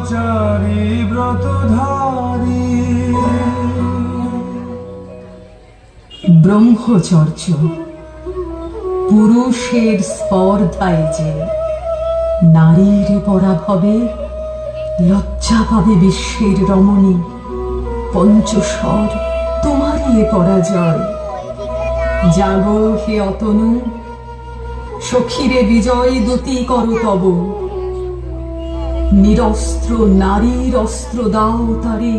ব্রহ্মচারী ব্রতধারী। ব্রহ্মচর্য পুরুষের স্পর্ধায় যে নারীর পরাভবে লজ্জা পাবে বিশ্বের রমণী। পঞ্চস্বর তোমারই এ পরাজয়। জাগো হে অতনু, সখীরে বিজয় দূতি কর তব। নিরস্ত্র নারীর অস্ত্র দাও তারে,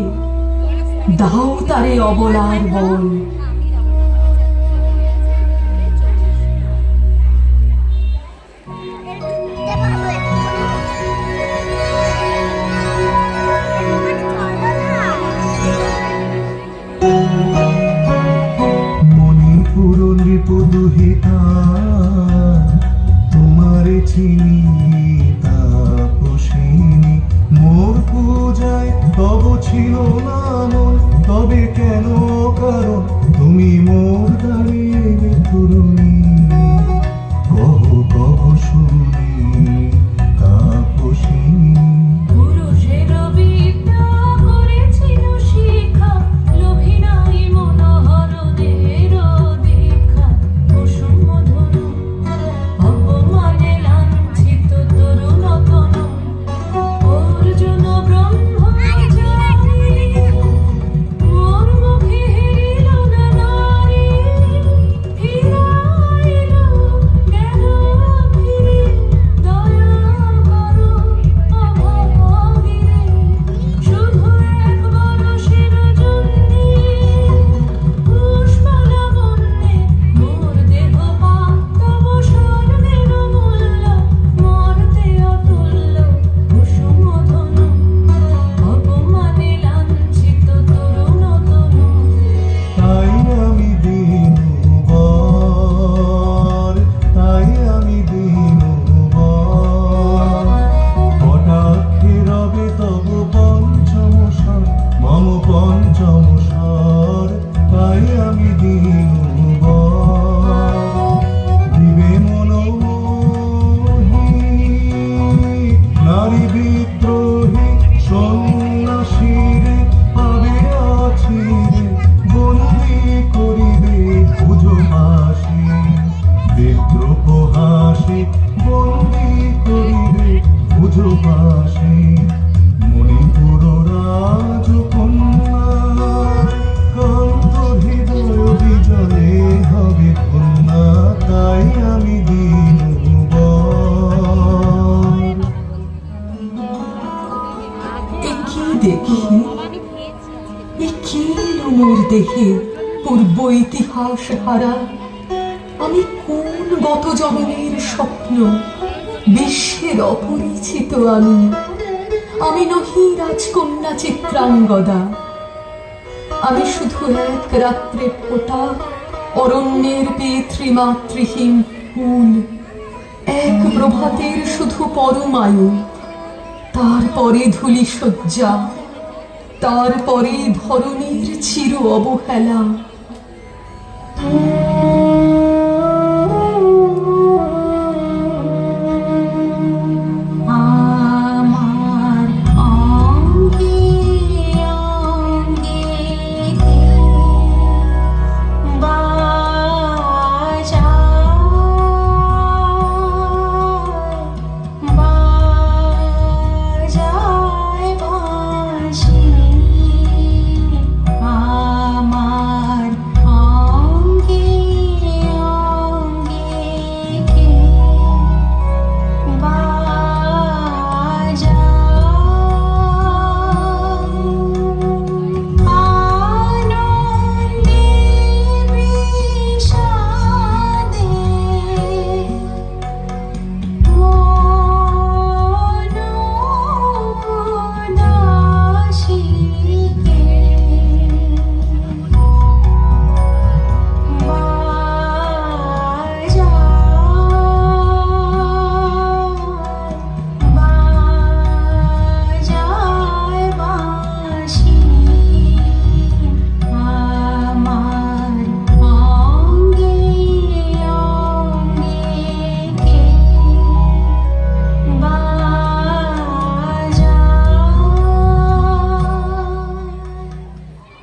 দাও তারে অবলার বল। মণিপুর নৃপদুহিতা তোমারে চিনি তাপসিনী। মোর পূজায় তব ছিল না মন, তবে কেন কারণ তুমি মোর দাঁড়িয়ে তরুণী। কহ কহ শুনি তাপসিনী। মণিপুর রাজকন্যা কান্ত হৃদয় বিজয়ে হবে কন্যা, তাই আমি দিনবর। কি দেখি, কি মোর দেহে পূর্ব ইতিহাস হারা। আমি কোন গত জন্মের স্বপ্ন, বিশ্বের অপরিচিত আমি। আমি নহি রাজকন্যা চিত্রাঙ্গদা, আমি শুধু এক রাত্রে ফোটা অরণ্যের পিতৃমাতৃহীন ফুল। এক প্রভাতের শুধু পরমায়ু, তারপরে ধূলি শয্যা, তারপরে ধরণীর চির অবহেলা।